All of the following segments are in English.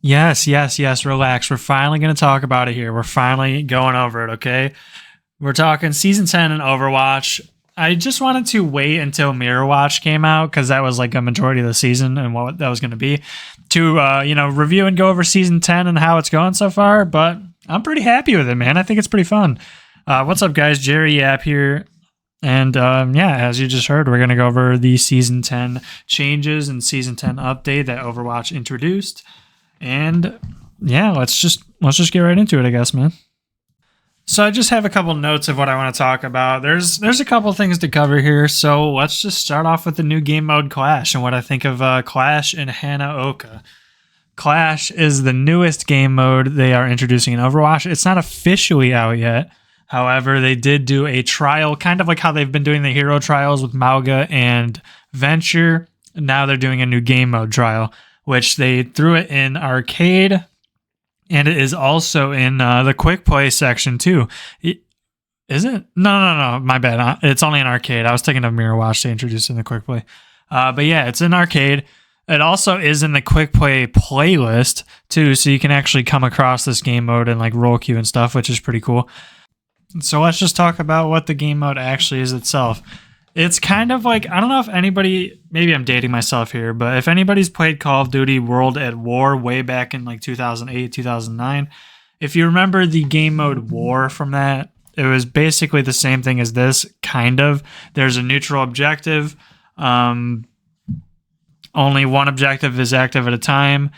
Yes, yes, yes. Relax. We're finally going to talk about it here. We're finally going over it, okay? We're talking season 10 in Overwatch. I just wanted to wait until Mirror Watch came out because that was like a majority of the season and what that was going to be to, review and go over season 10 and how it's going so far. But I'm pretty happy with it, man. I think it's pretty fun. What's up, guys? Jerry Yap here. And yeah, as you just heard, we're going to go over the season 10 changes and season 10 update that Overwatch introduced. And yeah, let's just get right into it, I guess, man. So I just have a couple notes of what I want to talk about. There's a couple things to cover here, so let's just start off with the new game mode Clash and what I think of Clash and Hanaoka. Clash is the newest game mode they are introducing in Overwatch. It's not officially out yet. However, they did do a trial, kind of like how they've been doing the hero trials with Mauga and Venture. Now they're doing a new game mode trial, which they threw it in arcade, and it is also in the quick play section too. Is it? No. My bad. It's only in arcade. I was thinking of Mirror Watch to introduce in the quick play. But yeah, it's in arcade. It also is in the quick play playlist too, so you can actually come across this game mode and like roll queue and stuff, which is pretty cool. So let's just talk about what the game mode actually is itself. It's kind of like, I don't know if anybody, maybe I'm dating myself here, but if anybody's played Call of Duty World at War way back in like 2008, 2009, if you remember the game mode War from that, it was basically the same thing as this, kind of. There's a neutral objective. Only one objective is active at a time.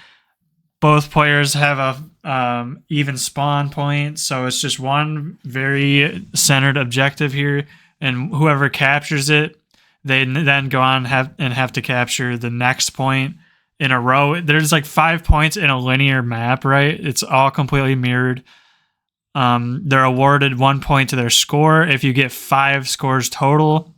Both players have a even spawn point, so it's just one very centered objective here, and whoever captures it, they then go on and have to capture the next point in a row. There's like 5 points in a linear map, right? It's all completely mirrored. They're awarded 1 point to their score. If you get 5 scores total,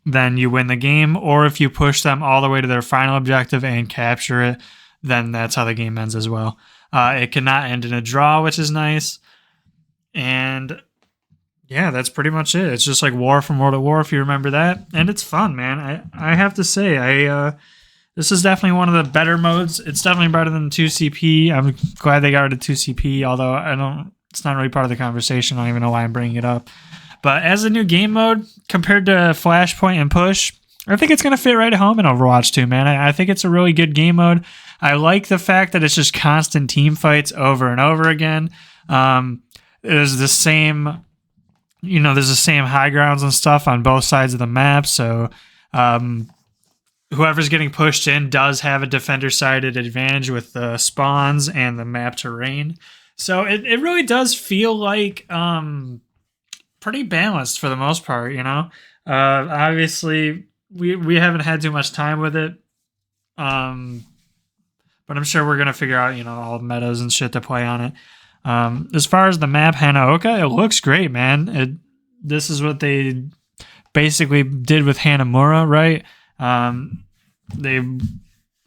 then you win the game, or if you push them all the way to their final objective and capture it, then that's how the game ends as well. It cannot end in a draw, which is nice. And yeah, that's pretty much it. It's just like War from World at War, if you remember that. And it's fun, man. I have to say, this is definitely one of the better modes. It's definitely better than 2CP. I'm glad they got rid of 2CP, although it's not really part of the conversation. I don't even know why I'm bringing it up. But as a new game mode, compared to Flashpoint and Push, I think it's going to fit right at home in Overwatch 2, man. I think it's a really good game mode. I like the fact that it's just constant team fights over and over again. There's the same, there's the same high grounds and stuff on both sides of the map. So whoever's getting pushed in does have a defender-sided advantage with the spawns and the map terrain. So it really does feel like pretty balanced for the most part, Obviously, we haven't had too much time with it. But I'm sure we're going to figure out, all the metas and shit to play on it. As far as the map Hanaoka, it looks great, man. This is what they basically did with Hanamura, right? They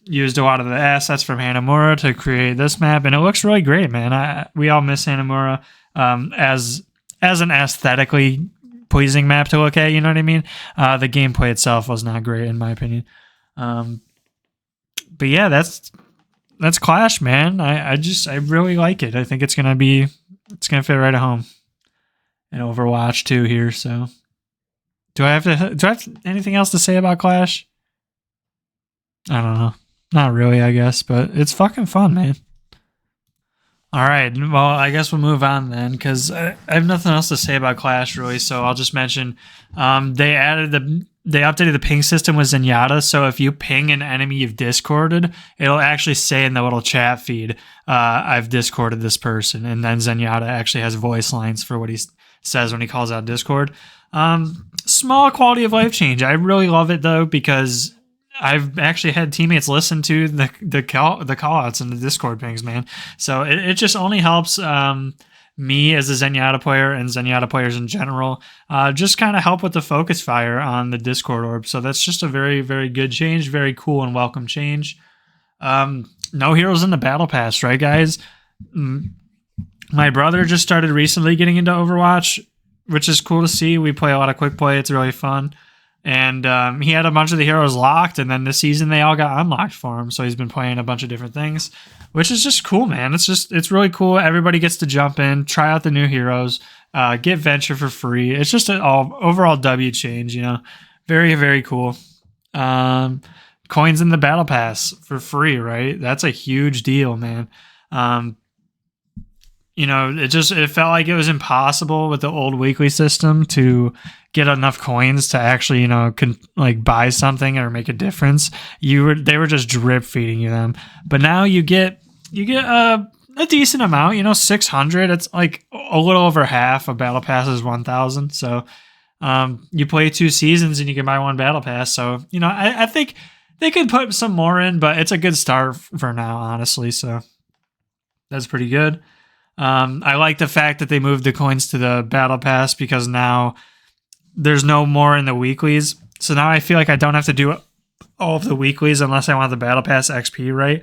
used a lot of the assets from Hanamura to create this map, and it looks really great, man. We all miss Hanamura as an aesthetically pleasing map to look at, you know what I mean? The gameplay itself was not great, in my opinion. But yeah, that's Clash, man. I really like it. I think it's gonna fit right at home in Overwatch 2 here. So, do I have anything else to say about Clash? I don't know. Not really, I guess, but it's fucking fun, man. All right, well, I guess we'll move on then, because I have nothing else to say about Clash, really, so I'll just mention they updated the ping system with Zenyatta, so if you ping an enemy you've discorded, it'll actually say in the little chat feed, I've discorded this person, and then Zenyatta actually has voice lines for what he says when he calls out Discord. Small quality of life change. I really love it, though, because I've actually had teammates listen to the call-outs and the Discord pings, man. So it just only helps me as a Zenyatta player and Zenyatta players in general just kind of help with the focus fire on the Discord orb. So that's just a very, very good change, very cool and welcome change. No heroes in the battle pass, right, guys? My brother just started recently getting into Overwatch, which is cool to see. We play a lot of quick play. It's really fun. And he had a bunch of the heroes locked, and then this season they all got unlocked for him. So he's been playing a bunch of different things, which is just cool, man. It's really cool. Everybody gets to jump in, try out the new heroes, get Venture for free. It's just an overall W change, Very, very cool. Coins in the Battle Pass for free, right? That's a huge deal, man. It felt like it was impossible with the old weekly system to get enough coins to actually, buy something or make a difference. They were just drip feeding you them, but now you get a decent amount, 600. It's like a little over half. A battle pass is 1,000. So, you play 2 seasons and you can buy 1 battle pass. So, I think they could put some more in, but it's a good start for now, honestly. So that's pretty good. I like the fact that they moved the coins to the battle pass because now there's no more in the weeklies. So now I feel like I don't have to do all of the weeklies unless I want the battle pass XP, right?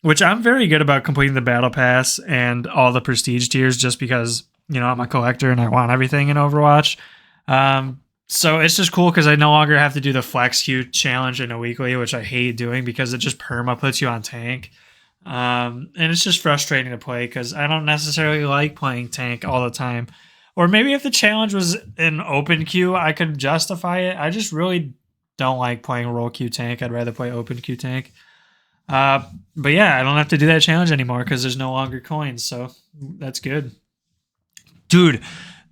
Which I'm very good about completing the battle pass and all the prestige tiers just because, I'm a collector and I want everything in Overwatch. So it's just cool because I no longer have to do the flex queue challenge in a weekly, which I hate doing because it just perma puts you on tank. And it's just frustrating to play because I don't necessarily like playing tank all the time. Or maybe if the challenge was in open queue, I could justify it. I just really don't like playing role queue tank. I'd rather play open queue tank. But yeah, I don't have to do that challenge anymore because there's no longer coins. So that's good. Dude,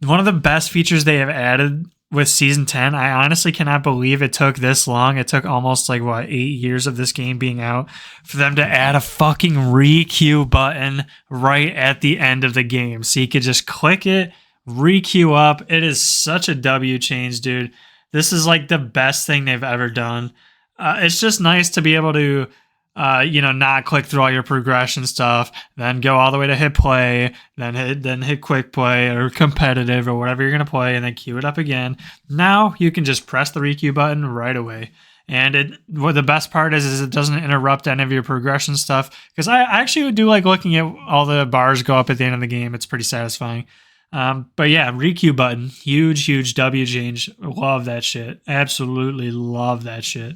one of the best features they have added with Season 10, I honestly cannot believe it took this long. It took almost 8 years of this game being out for them to add a fucking re-queue button right at the end of the game. So you could just click it, re-queue up. It is such a W change, dude. This is the best thing they've ever done. It's just nice to be able to not click through all your progression stuff, then go all the way to hit play, then hit quick play or competitive or whatever you're going to play, and then queue it up again. Now you can just press the requeue button right away. And what the best part is it doesn't interrupt any of your progression stuff. Because I actually do like looking at all the bars go up at the end of the game. It's pretty satisfying. But yeah, requeue button, huge W change. Love that shit. Absolutely love that shit.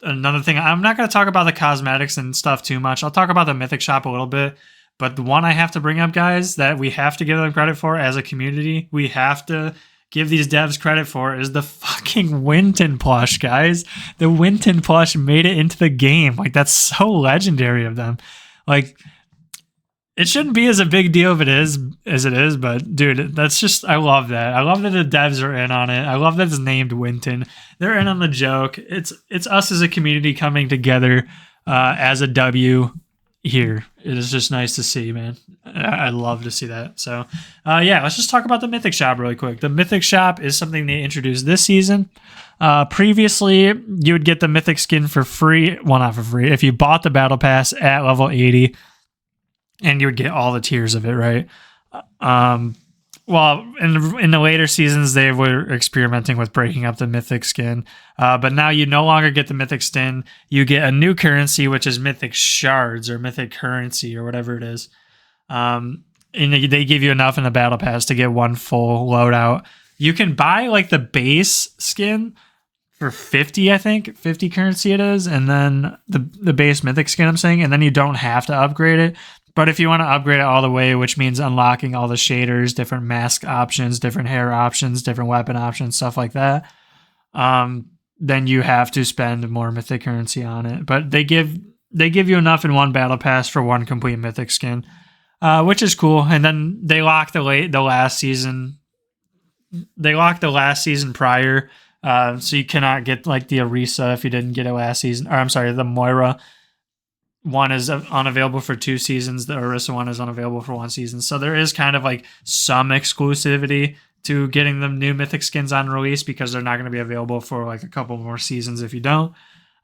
Another thing, I'm not going to talk about the cosmetics and stuff too much. I'll talk about the Mythic Shop a little bit. But the one I have to bring up, guys, that we have to give them credit for as a community, we have to give these devs credit for, is the fucking Winton plush, guys. The Winton plush made it into the game. That's so legendary of them. It shouldn't be as a big deal as it is, but dude, that's just, I love that. I love that the devs are in on it. I love that it's named Winton. They're in on the joke. It's us as a community coming together as a W here. It is just nice to see, man. I love to see that. So yeah, let's just talk about the Mythic Shop really quick. The Mythic Shop is something they introduced this season. Previously, you would get the Mythic skin for free. Well, not for free. If you bought the Battle Pass at level 80, and you would get all the tiers of it, right? Well, in the later seasons, they were experimenting with breaking up the Mythic skin. But now you no longer get the Mythic skin. You get a new currency, which is Mythic shards or Mythic currency or whatever it is. And they give you enough in the Battle Pass to get 1 full loadout. You can buy the base skin for 50, I think. 50 currency it is. And then the base Mythic skin, I'm saying. And then you don't have to upgrade it. But if you want to upgrade it all the way, which means unlocking all the shaders, different mask options, different hair options, different weapon options, stuff like that, then you have to spend more Mythic currency on it. But they give you enough in 1 battle pass for 1 complete Mythic skin, which is cool. And then they lock the last season. They locked the last season prior, so you cannot get the Orisa if you didn't get it last season. Or I'm sorry, the Moira one is unavailable for 2 seasons. The Orisa one is unavailable for 1 season. So there is kind of some exclusivity to getting the new Mythic skins on release because they're not going to be available for a couple more seasons if you don't.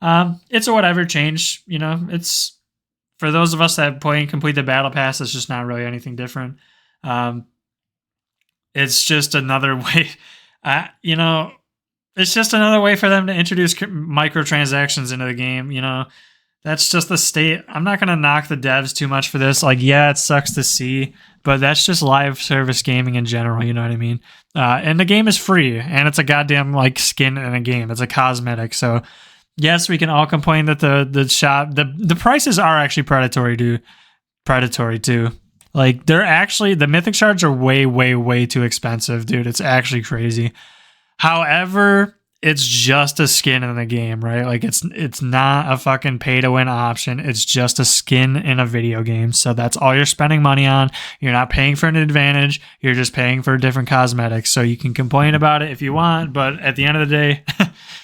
It's a whatever change. It's for those of us that play and complete the Battle Pass, it's just not really anything different. It's just another way, it's just another way for them to introduce microtransactions into the game, That's just the state. I'm not going to knock the devs too much for this. Yeah, it sucks to see, but that's just live service gaming in general. You know what I mean? And the game is free, and it's a goddamn like skin in a game. It's a cosmetic. So yes, we can all complain that the prices are actually predatory too. Like they're actually the mythic shards are way too expensive, dude. It's actually crazy. However, it's just a skin in the game, right? Like it's not a fucking pay to win option. It's just a skin in a video game. So that's all you're spending money on. You're not paying for an advantage. You're just paying for different cosmetics. So you can complain about it if you want, but at the end of the day,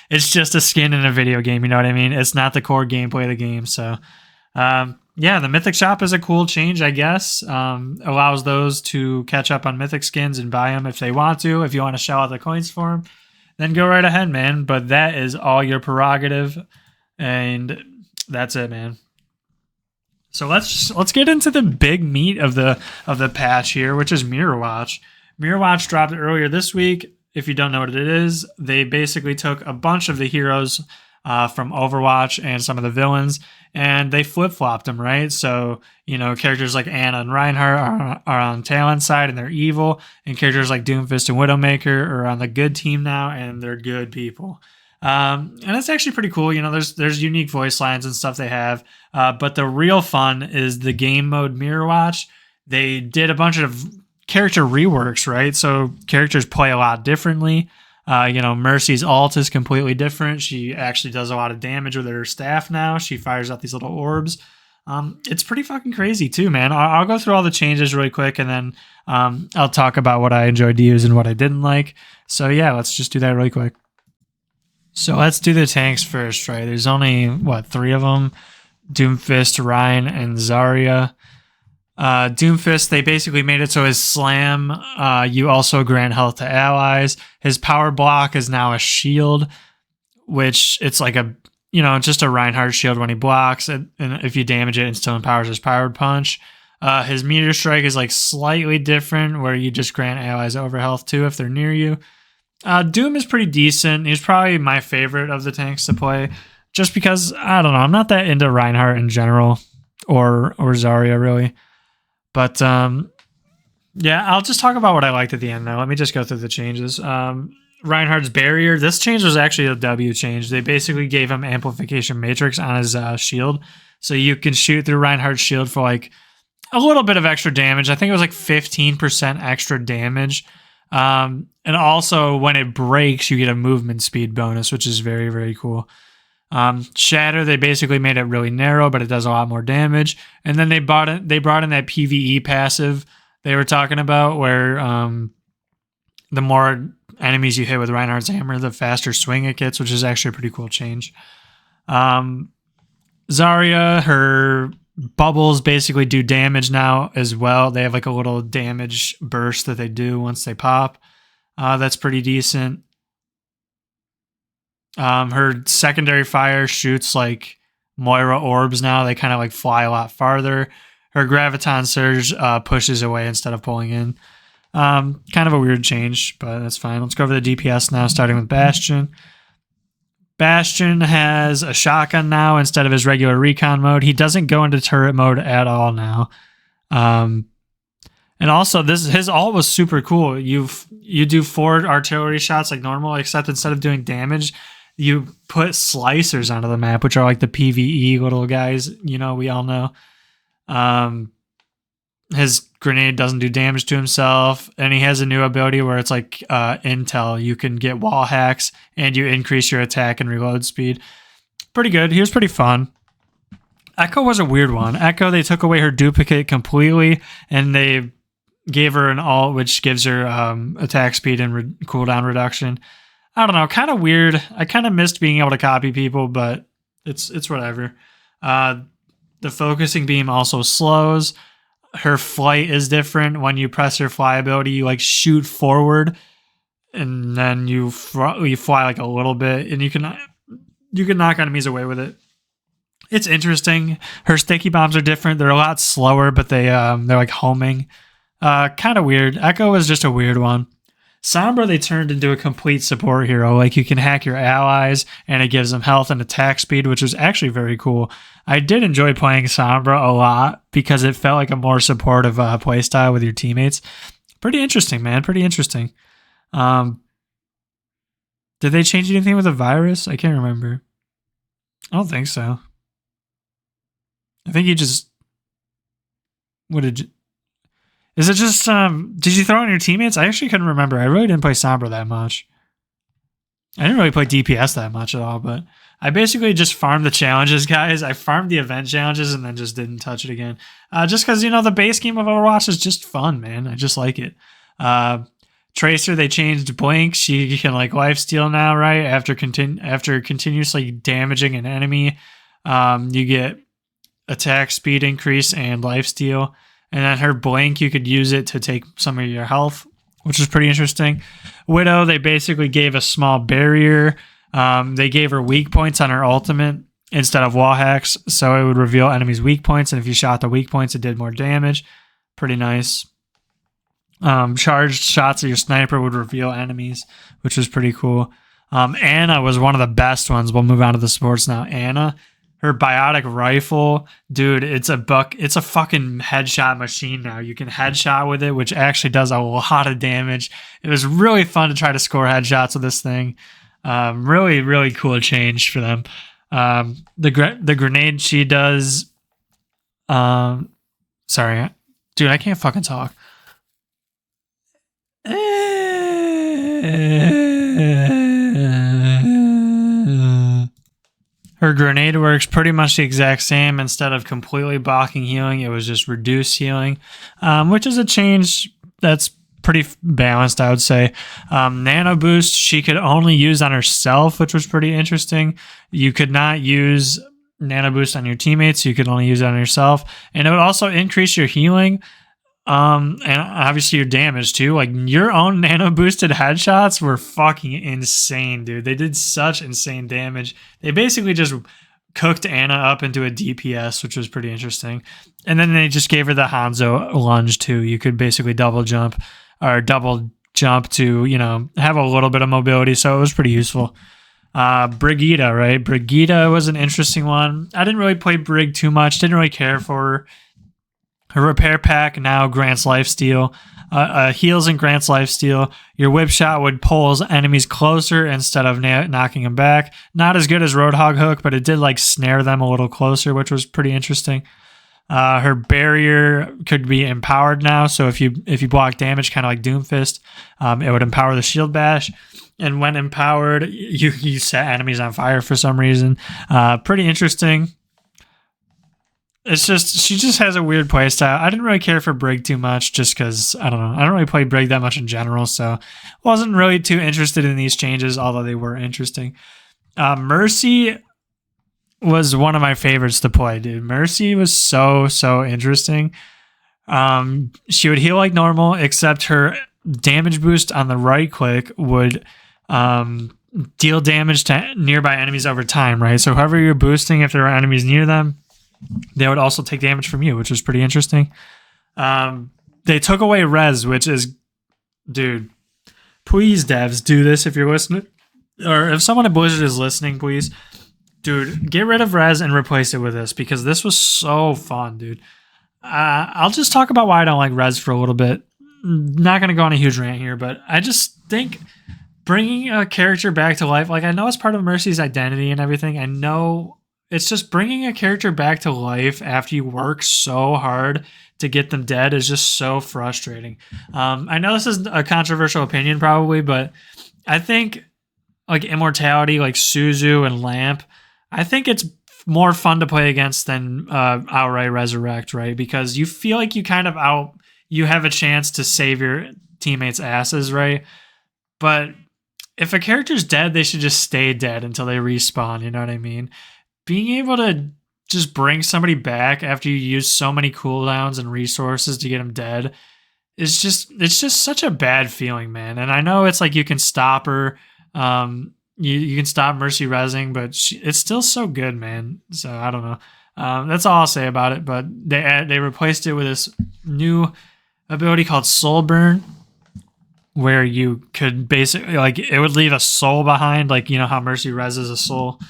it's just a skin in a video game. You know what I mean? It's not the core gameplay of the game. So, yeah, the Mythic Shop is a cool change, I guess. Allows those to catch up on Mythic skins and buy them if they want to. If you want to shell out the coins for them, then go right ahead, man. But that is all your prerogative, and that's it, man. So let's get into the big meat of the patch here, which is Mirror Watch. Mirror Watch dropped earlier this week. If you don't know what it is, they basically took a bunch of the heroes from Overwatch and some of the villains, and they flip-flopped them, right? So, characters like Anna and Reinhardt are on Talon's side, and they're evil, and characters like Doomfist and Widowmaker are on the good team now, and they're good people. And it's actually pretty cool. There's unique voice lines and stuff they have, but the real fun is the game mode Mirror Watch. They did a bunch of character reworks, right? So characters play a lot differently. Mercy's ult is completely different. She actually does a lot of damage with her staff now. She fires out these little orbs. It's pretty fucking crazy too, man. I'll go through all the changes really quick, and then I'll talk about what I enjoyed to use and what I didn't like. So yeah, let's just do that really quick. So let's do the tanks first, right? There's only, 3 of them? Doomfist, Ryan, and Zarya. Doomfist, they basically made it so his slam, you also grant health to allies. His power block is now a shield, which it's like just a Reinhardt shield when he blocks, and if you damage it, it still empowers his powered punch. His meteor strike is like slightly different, where you just grant allies over health too if they're near you. Doom is pretty decent. He's probably my favorite of the tanks to play, just because, I don't know, I'm not that into Reinhardt in general, or Zarya really. But, yeah, I'll just talk about what I liked at the end now. Let me just go through the changes. Reinhardt's barrier. This change was actually a W change. They basically gave him amplification matrix on his shield. So you can shoot through Reinhardt's shield for like a little bit of extra damage. I think it was like 15% extra damage. And also when it breaks, you get a movement speed bonus, which is very, very cool. Shatter, they basically made it really narrow, but it does a lot more damage. And then they brought in that PvE passive they were talking about, where the more enemies you hit with Reinhardt's hammer, the faster swing it gets, which is actually a pretty cool change. Zarya, her bubbles basically do damage now as well. They have like a little damage burst that they do once they pop. That's pretty decent. Her secondary fire shoots like Moira orbs now. They kind of like fly a lot farther. Her graviton surge pushes away instead of pulling in. Kind of a weird change, but that's fine. Let's go over the DPS now, starting with Bastion. Bastion has a shotgun now instead of his regular recon mode. He doesn't go into turret mode at all now. And also, his ult was super cool. You do 4 artillery shots like normal, except instead of doing damage, you put slicers onto the map, which are like the PvE little guys, we all know. His grenade doesn't do damage to himself, and he has a new ability where it's like intel. You can get wall hacks, and you increase your attack and reload speed. Pretty good. He was pretty fun. Echo was a weird one. Echo, they took away her duplicate completely, and they gave her an ult, which gives her attack speed and cooldown reduction. I don't know, kind of weird. I kind of missed being able to copy people, but it's whatever. The focusing beam also slows. Her flight is different. When you press her fly ability, you like shoot forward, and then you fly like a little bit, and you can knock enemies away with it. It's interesting. Her sticky bombs are different. They're a lot slower, but they're like homing. Kind of weird. Echo is just a weird one. Sombra, they turned into a complete support hero. Like, you can hack your allies, and it gives them health and attack speed, which is actually very cool. I did enjoy playing Sombra a lot because it felt like a more supportive playstyle with your teammates. Pretty interesting, man. Pretty interesting. Did they change anything with the virus? I can't remember. I don't think so. I think you just... What did you... Is it just, did you throw in your teammates? I actually couldn't remember. I really didn't play Sombra that much. I didn't really play DPS that much at all, but I basically just farmed the challenges, guys. I farmed the event challenges and then just didn't touch it again. Just because, you know, the base game of Overwatch is just fun, man. I just like it. Tracer, they changed Blink. She can, like, lifesteal now, right? After continuously damaging an enemy, you get attack speed increase and lifesteal. And then her Blink, you could use it to take some of your health, which is pretty interesting. Widow, they basically gave a small barrier. They gave her weak points on her ultimate instead of wall hacks, so it would reveal enemies' weak points, and if you shot the weak points, it did more damage. Pretty nice. Charged shots of your sniper would reveal enemies, which was pretty cool. Anna was one of the best ones. We'll move on to the sports now. Anna, her biotic rifle, dude, it's a fucking headshot machine now. You can headshot with it, which actually does a lot of damage. It was really fun to try to score headshots with this thing. Really, really cool change for them. The grenade she does. Sorry, dude, I can't fucking talk. Her grenade works pretty much the exact same. Instead of completely blocking healing, it was just reduced healing, which is a change that's pretty balanced, I would say. Nano boost, she could only use on herself, which was pretty interesting. You could not use nano boost on your teammates. You could only use it on yourself. And it would also increase your healing. And obviously your damage too. Like, your own nano boosted headshots were fucking insane, dude. They did such insane damage. They basically just cooked Anna up into a DPS, which was pretty interesting. And then they just gave her the Hanzo lunge too. You could basically double jump to, you know, have a little bit of mobility. So it was pretty useful. Brigitte, right? Brigitte was an interesting one. I didn't really play Brig too much. Didn't really care for her. Her repair pack now grants lifesteal, heals and grants lifesteal. Your whip shot would pull enemies closer instead of knocking them back. Not as good as Roadhog Hook, but it did like snare them a little closer, which was pretty interesting. Her barrier could be empowered now, so if you block damage, kind of like Doomfist, it would empower the shield bash. And when empowered, you set enemies on fire for some reason. Pretty interesting. It's just, she just has a weird playstyle. I didn't really care for Brig too much just because, I don't know. I don't really play Brig that much in general, so wasn't really too interested in these changes, although they were interesting. Mercy was one of my favorites to play, dude. Mercy was so interesting. She would heal like normal, except her damage boost on the right click would deal damage to nearby enemies over time, right? So whoever you're boosting, if there are enemies near them, they would also take damage from you, which was pretty interesting. They took away res, which is, dude, please devs, do this if you're listening. Or if someone at Blizzard is listening, please. Dude, get rid of res and replace it with this, because this was so fun, dude. I'll just talk about why I don't like res for a little bit. Not going to go on a huge rant here, but I just think bringing a character back to life, like, I know it's part of Mercy's identity and everything. I know it's just bringing a character back to life after you work so hard to get them dead is just so frustrating. I know this is a controversial opinion probably, but I think like Immortality, like Suzu and Lamp, I think it's more fun to play against than outright Resurrect, right? Because you feel like you kind of you have a chance to save your teammates' asses, right? But if a character's dead, they should just stay dead until they respawn, you know what I mean? Being able to just bring somebody back after you use so many cooldowns and resources to get them dead it's just such a bad feeling, man. And I know it's like you can stop her, you can stop Mercy resing, but it's still so good, man. So I don't know. That's all I'll say about it. But they replaced it with this new ability called Soul Burn, where you could basically, like, it would leave a soul behind, like, you know how Mercy reses a soul.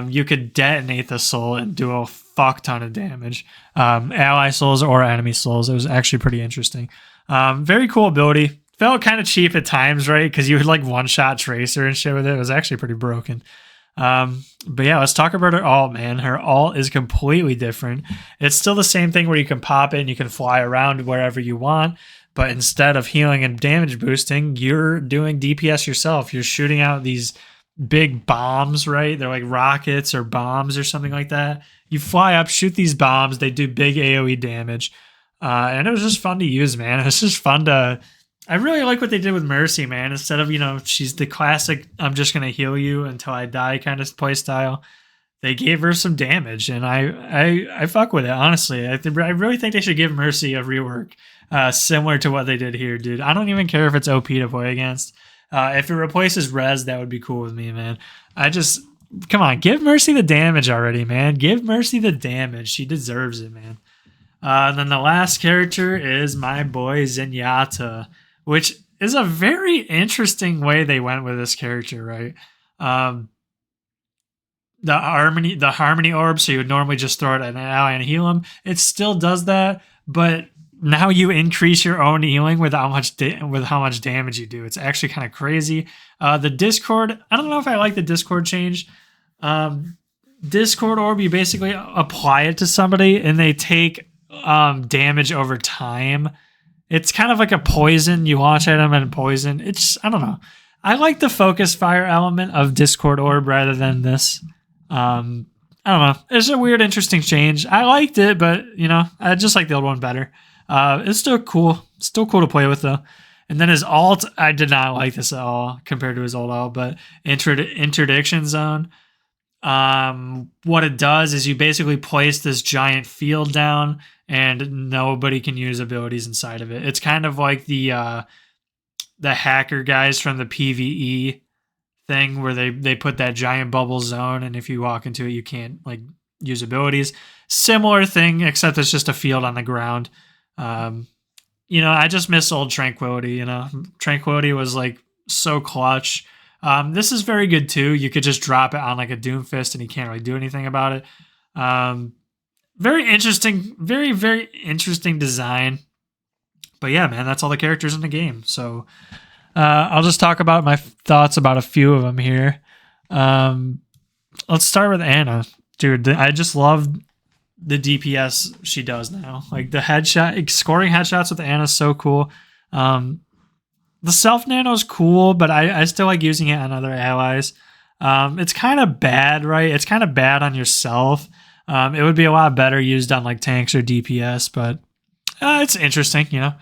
You could detonate the soul and do a fuck ton of damage. Ally souls or enemy souls. It was actually pretty interesting. Very cool ability. Felt kind of cheap at times, right? Because you would like one-shot Tracer and shit with it. It was actually pretty broken. But yeah, let's talk about her ult, man. Her ult is completely different. It's still the same thing where you can pop in, you can fly around wherever you want. But instead of healing and damage boosting, you're doing DPS yourself. You're shooting out these big bombs, right? They're like rockets or bombs or something like that. You fly up, shoot these bombs. They do big AoE damage. And it was just fun to use, man. It was just fun to... I really like what they did with Mercy, man. Instead of, you know, she's the classic, I'm just going to heal you until I die kind of play style. They gave her some damage, and I fuck with it, honestly. I really think they should give Mercy a rework similar to what they did here, dude. I don't even care if it's OP to play against. If it replaces Res, that would be cool with me, man. Come on, give Mercy the damage already, man. Give Mercy the damage. She deserves it, man. And then the last character is my boy Zenyatta, which is a very interesting way they went with this character, right? The harmony orb, so you would normally just throw it at an ally and heal him. It still does that, but now you increase your own healing with how much damage you do. It's actually kind of crazy. The Discord, I don't know if I like the Discord change. Discord orb, you basically apply it to somebody and they take damage over time. It's kind of like a poison. You launch at them and poison. I don't know. I like the focus fire element of Discord orb rather than this. I don't know. It's a weird, interesting change. I liked it, but you know, I just like the old one better. It's still cool. Still cool to play with though. And then his ult, I did not like this at all compared to his old ult, but interdiction zone. What it does is you basically place this giant field down and nobody can use abilities inside of it. It's kind of like the hacker guys from the PvE thing where they put that giant bubble zone, and if you walk into it, you can't like use abilities. Similar thing, except it's just a field on the ground. You know, I just miss old Tranquility. You know, Tranquility was like so clutch. This is very good too. You could just drop it on like a Doomfist and he can't really do anything about it. Very interesting, very, very interesting design. But yeah, man, that's all the characters in the game. So I'll just talk about my thoughts about a few of them here. Let's start with Ana. Dude, I just love the DPS she does now. Like the headshot, scoring headshots with Ana is so cool. The self nano is cool, but I still like using it on other allies. It's kind of bad, right? It's kind of bad on yourself. It would be a lot better used on like tanks or DPS, but it's interesting, you know.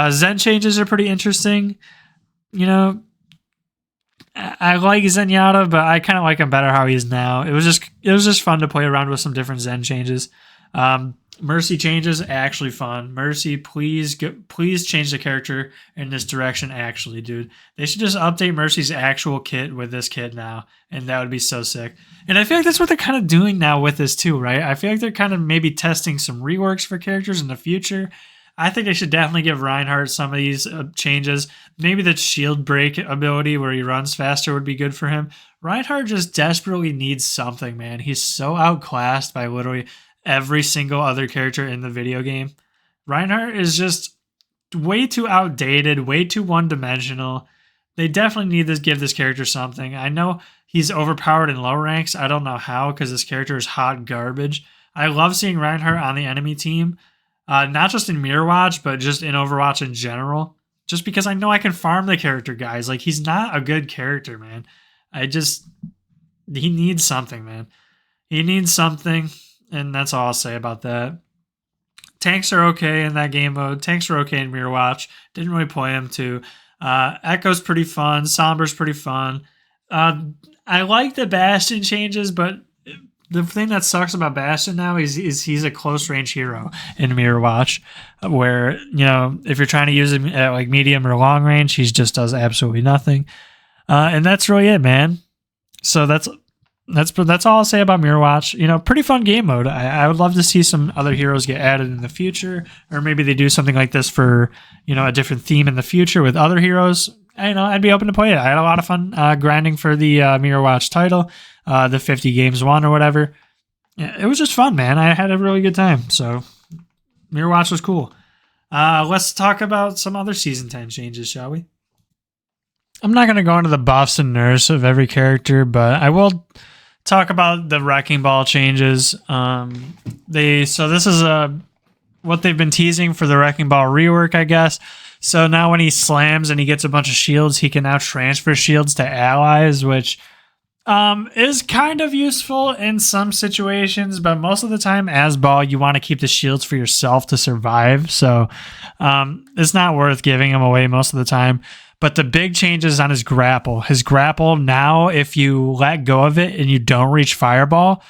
Zen changes are pretty interesting. You know, I like Zenyatta, but I kind of like him better how he is now. It was just fun to play around with some different Zen changes. Mercy changes, actually fun. Mercy, please change the character in this direction, actually, dude. They should just update Mercy's actual kit with this kit now, and that would be so sick. And I feel like that's what they're kind of doing now with this too, right? I feel like they're kind of maybe testing some reworks for characters in the future. I think they should definitely give Reinhardt some of these changes. Maybe the shield break ability where he runs faster would be good for him. Reinhardt just desperately needs something, man. He's so outclassed by literally every single other character in the video game. Reinhardt is just way too outdated, way too one-dimensional. They definitely need to give this character something. I know he's overpowered in low ranks. I don't know how, because this character is hot garbage. I love seeing Reinhardt on the enemy team. Not just in Mirror Watch, but just in Overwatch in general. Just because I know I can farm the character, guys. Like, he's not a good character, man. He needs something, man. He needs something, and that's all I'll say about that. Tanks are okay in that game mode. Tanks are okay in Mirror Watch. Didn't really play them too. Echo's pretty fun. Somber's pretty fun. I like the Bastion changes, but the thing that sucks about Bastion now is he's a close range hero in Mirror Watch, where, you know, if you're trying to use him at like medium or long range, he just does absolutely nothing. And that's really it, man. So that's That's all I'll say about Mirror Watch. Pretty fun game mode. I would love to see some other heroes get added in the future, or maybe they do something like this for a different theme in the future with other heroes. I'd be open to play it. I had a lot of fun grinding for the Mirror Watch title, the 50 games won or whatever. Yeah, it was just fun, man. I had a really good time. So Mirror Watch was cool. Let's talk about some other Season 10 changes, shall we? I'm not going to go into the buffs and nerfs of every character, but I will talk about the Wrecking Ball changes. This is what they've been teasing for the Wrecking Ball rework, I guess. So now when he slams and he gets a bunch of shields, he can now transfer shields to allies, which is kind of useful in some situations, but most of the time as Ball, you want to keep the shields for yourself to survive. So it's not worth giving them away most of the time. But the big change is on his grapple. His grapple now, if you let go of it and you don't reach Fireball,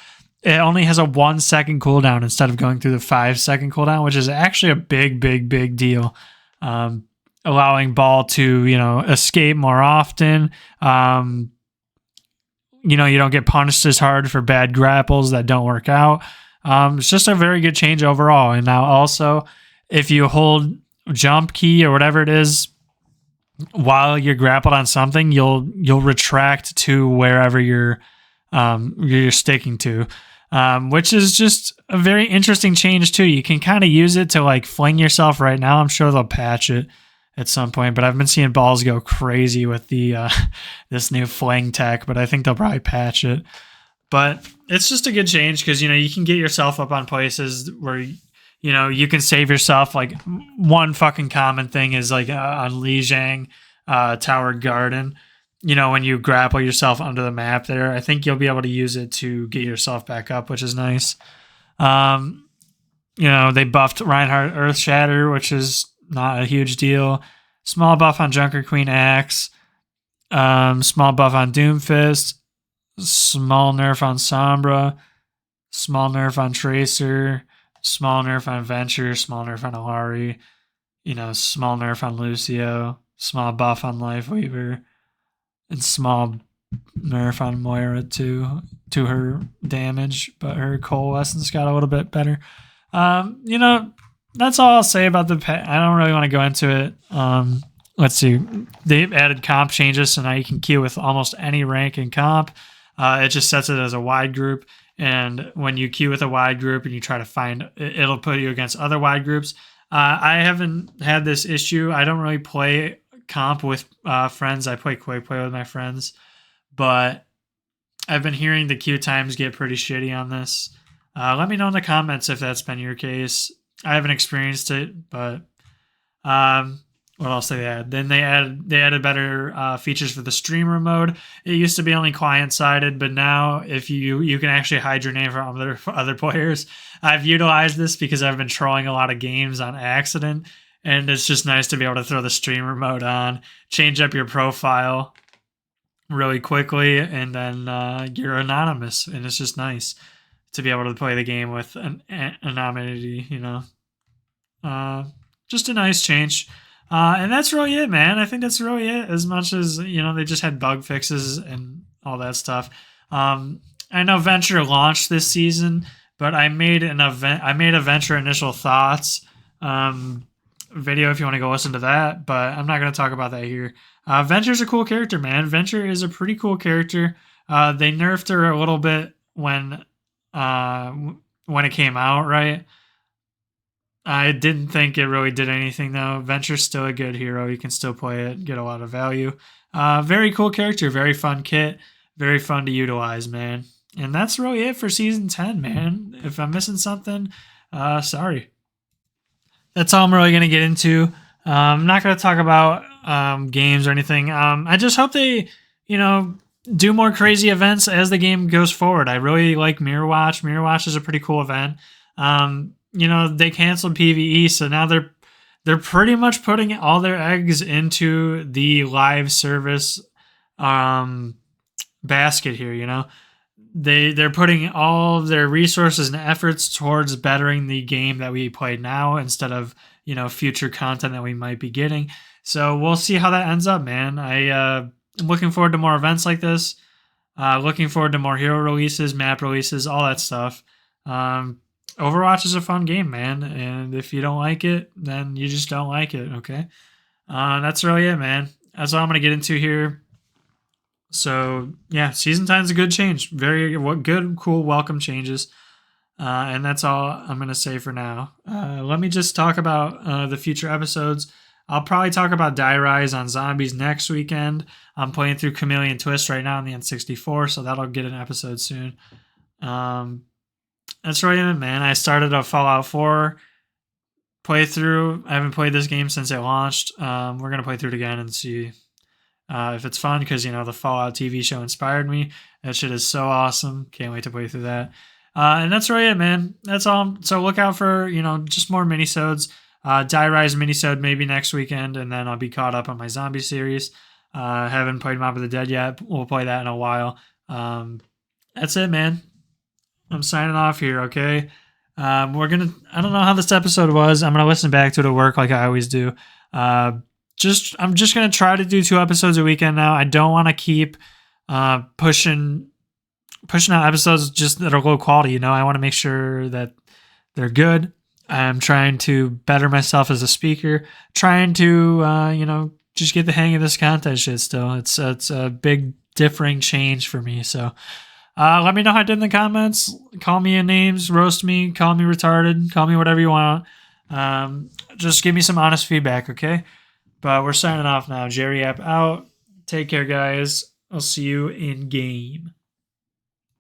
it only has a 1 second cooldown instead of going through the 5 second cooldown, which is actually a big deal. Allowing Ball to, escape more often. You don't get punished as hard for bad grapples that don't work out. It's just a very good change overall. And now also, if you hold jump key or whatever it is, while you're grappled on something, you'll retract to wherever you're sticking to, which is just a very interesting change too. You can kind of use it to like fling yourself right now. I'm sure they'll patch it at some point, but I've been seeing balls go crazy with the this new fling tech, but I think they'll probably patch it. But it's just a good change because you can get yourself up on places where you can save yourself. Like one fucking common thing is like on Lijiang Tower Garden, when you grapple yourself under the map there, I think you'll be able to use it to get yourself back up, which is nice. They buffed Reinhardt Earth Shatter, which is not a huge deal. Small buff on Junker Queen Axe. Small buff on Doomfist. Small nerf on Sombra. Small nerf on Tracer. Small nerf on Venture, small nerf on Ahri, small nerf on Lucio, small buff on Lifeweaver, and small nerf on Moira to her damage, but her coalescence got a little bit better. That's all I'll say about the I don't really want to go into it. Let's see. They've added comp changes, so now you can queue with almost any rank in comp. It just sets it as a wide group. And when you queue with a wide group and you try to find, it'll put you against other wide groups. I haven't had this issue. I don't really play comp with friends. I play quick play with my friends. But I've been hearing the queue times get pretty shitty on this. Let me know in the comments if that's been your case. I haven't experienced it, but what else they add? Then they added better features for the streamer mode. It used to be only client-sided, but now if you can actually hide your name from other players. I've utilized this because I've been trolling a lot of games on accident, and it's just nice to be able to throw the streamer mode on, change up your profile really quickly, and then you're anonymous, and it's just nice to be able to play the game with an anonymity, just a nice change. And that's really it, man. I think that's really it. As much as, they just had bug fixes and all that stuff. I know Venture launched this season, but I made a Venture initial thoughts video if you want to go listen to that, but I'm not going to talk about that here. Venture's a cool character, man. Venture is a pretty cool character. They nerfed her a little bit when it came out, right? I didn't think it really did anything, though. Venture's still a good hero. You can still play it, get a lot of value. Very cool character, very fun kit, very fun to utilize, man. And that's really it for Season 10, man. If I'm missing something, sorry. That's all I'm really going to get into. I'm not going to talk about games or anything. I just hope they, do more crazy events as the game goes forward. I really like Mirror Watch. Mirror Watch is a pretty cool event. They canceled PvE, so now they're pretty much putting all their eggs into the live service basket here, They're putting all of their resources and efforts towards bettering the game that we play now instead of, future content that we might be getting. So we'll see how that ends up, man. I'm looking forward to more events like this. Looking forward to more hero releases, map releases, all that stuff. Overwatch is a fun game, man. And if you don't like it, then you just don't like it, okay? That's really it, man. That's all I'm going to get into here. So, yeah, Season 10 is a good change. Very good, cool, welcome changes. And that's all I'm going to say for now. Let me just talk about the future episodes. I'll probably talk about Die Rise on Zombies next weekend. I'm playing through Chameleon Twist right now on the N64, so that'll get an episode soon. That's really it, man. I started a Fallout 4 playthrough. I haven't played this game since it launched. We're going to play through it again and see if it's fun, because, the Fallout TV show inspired me. That shit is so awesome. Can't wait to play through that. And that's really it, man. That's all. So look out for, just more minisodes. Die Rise minisode maybe next weekend, and then I'll be caught up on my zombie series. Haven't played Mob of the Dead yet. We'll play that in a while. That's it, man. I'm signing off here, okay? I don't know how this episode was. I'm gonna listen back to it at work like I always do. I'm just gonna try to do 2 episodes a weekend now. I don't want to keep pushing out episodes just that are low quality. I want to make sure that they're good. I'm trying to better myself as a speaker, trying to just get the hang of this content shit still. It's a big differing change for me. So let me know how I did in the comments. Call me in names, roast me, call me retarded, call me whatever you want. Just give me some honest feedback, okay? But we're signing off now. Jerry App out. Take care, guys. I'll see you in game.